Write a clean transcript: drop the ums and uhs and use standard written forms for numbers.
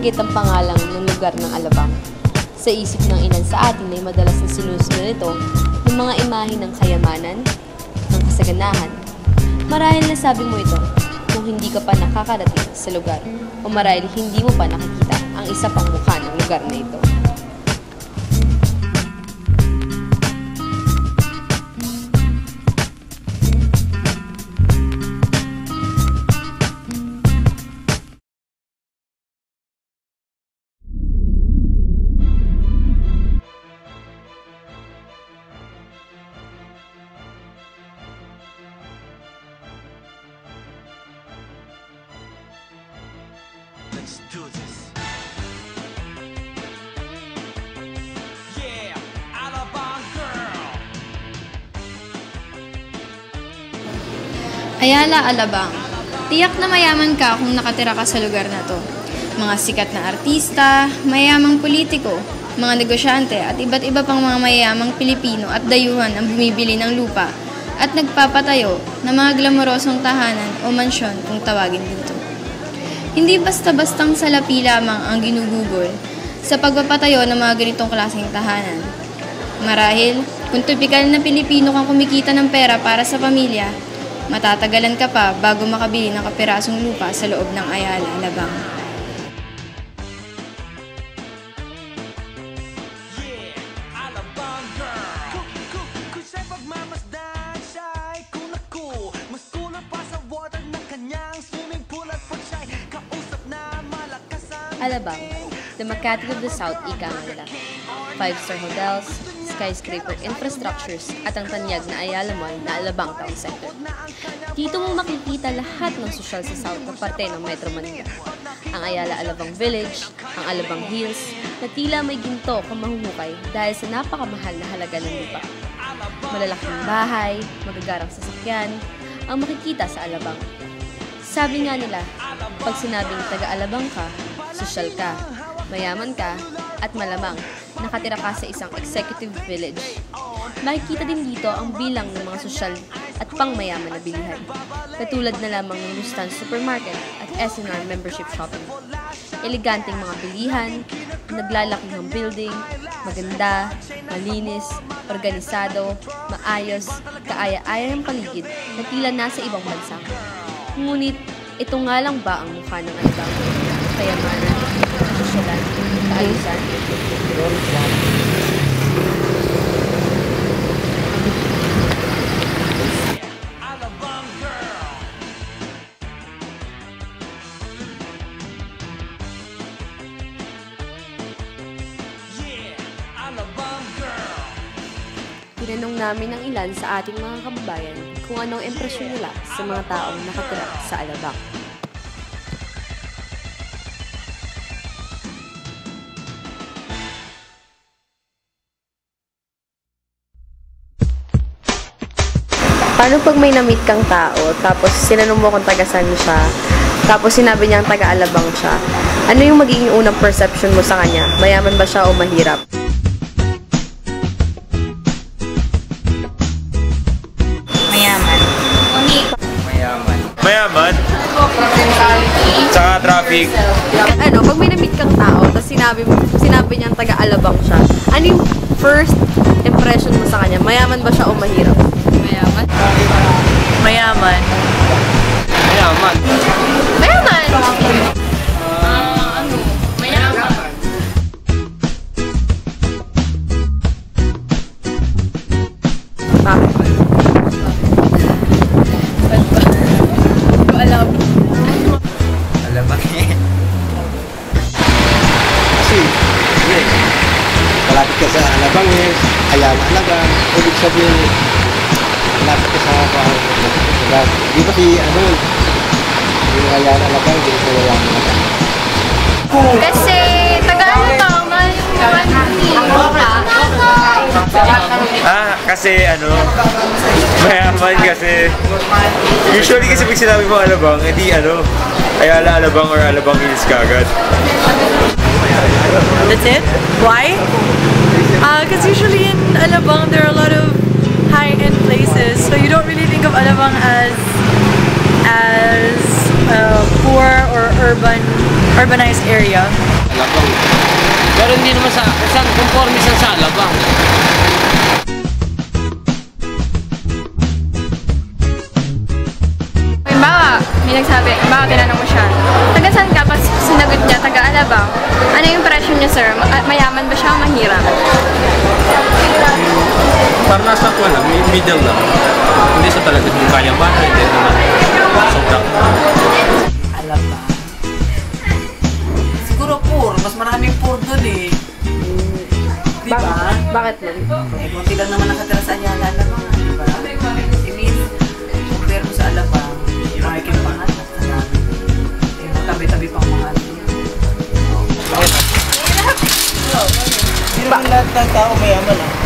nabanggit ang pangalan ng lugar ng Alabang. Sa isip ng ilan sa atin ay madalas na sinusunod nito ng mga imahe ng kayamanan, ng kasaganahan. Marahil nasabi mo ito kung hindi ka pa nakakarating sa lugar o marahil hindi mo pa nakikita ang isa pang mukha ng lugar na ito. Let's do this. Yeah, Alabang girl. Ayala, Alabang. Tiyak na mayaman ka kung nakatira ka sa lugar na to. Mga sikat na artista, mayamang politiko, mga negosyante at iba't iba pang mga mayamang Pilipino at dayuhan ang bumibili ng lupa at nagpapatayo ng mga glamorosong tahanan o mansyon kung tawagin dito. Hindi basta-bastang salapi lamang ang ginugugol sa pagpapatayo ng mga ganitong klaseng tahanan. Marahil, kung tipikal na Pilipino kang kumikita ng pera para sa pamilya, matatagalan ka pa bago makabili ng kapirasong lupa sa loob ng Ayala, Alabang. Yeah, Alabang girl. Kusa'y pagmamasdan siya'y kunako. Mas kulang pa sa water ng kanyang swimming pool at potsay. Kausap na malakas ang Alabang, the Makati of the South, ika nga nila. 5-star hotels, skyscraper infrastructures at ang tanyag na Ayala Mall na Alabang Town Center. Dito mo makikita lahat ng sosyal sa South na parte ng Metro Manila. Ang Ayala Alabang Village, ang Alabang Hills, na tila may ginto kung mahuhukay dahil sa napakamahal na halaga ng lupa. Malalaking bahay, magagarang sasakyan, ang makikita sa Alabang. Sabi nga nila, pag sinabing taga-Alabang ka, sosyal ka, mayaman ka, at malamang nakatira ka sa isang executive village. Makikita din dito ang bilang ng mga sosyal at pangmayaman na bilihan, katulad na lamang ng Rustan Supermarket at SNR Membership Shopping. Eleganteng mga bilihan, naglalakihang building, maganda, malinis, organisado, maayos, kaaya-aya ng paligid na tila nasa ibang bansa. Ngunit, ito nga lang ba ang mukha ng Alabang? Kayamanan, sosyalan, kaayusan? Alabang girl. Yeah, Alabang girl. Tinanong namin ang ilan sa ating mga kababayan kung anong impresyon nila sa mga taong nakatira sa Alabang. Paano pag may na-meet kang tao, tapos sinanong mo kung taga-saan siya, tapos sinabi niyang taga-Alabang siya, ano yung magiging unang perception mo sa kanya? Mayaman ba siya o mahirap? Mayaman. Mayaman? Tsaka traffic. Ano, pag may na-meet kang tao, tapos sinabi niyang taga-Alabang siya, ano yung first impression mo sa kanya? Mayaman ba siya o mahirap? Mayaman? Mayaman. Mayaman. Mayaman! Mayaman. Bakit? Hindi ko alam. Alabang eh. Kasi, malapit ka sa Alabang eh, Ayala Alabang, ibig sabihin, malapit ka sa lugar. Di ba si, yung Ayala Alabang, di ko wala Alabang. Kasi, taga-Alabang, mahal yung mga Kasi mayaman kasi. Usually kasi pag sinabi mo Alabang, edi Ayala Alabang or Alabang Hills kagad. That's it? Why? Because usually in Alabang there are a lot of high-end places, so you don't really think of Alabang as poor or urban urbanized area. Alabang. Pero hindi naman sa isang conforme sa Alabang. May nagsabi, tinanong mo siya, taga saan ka? Pag sinagot niya, taga Alabang. Ano yung impression niya, sir? Mayaman ba siya o mahirap? Para nasa ko lang, middle lang. Hindi sa talaga kung kaya ba, hindi naman sobrang. Alabang. Siguro poor, mas maraming poor dun eh. Diba? Bakit mo? Eh, konti lang naman nakatira sa Ayala, Alabang. Diba? I mean, compare mo sa Alabang, yung aking pangalan, sa dami. Eh, tabi-tabi pang mga ano. Hindi naman lahat ng tao mayaman ah.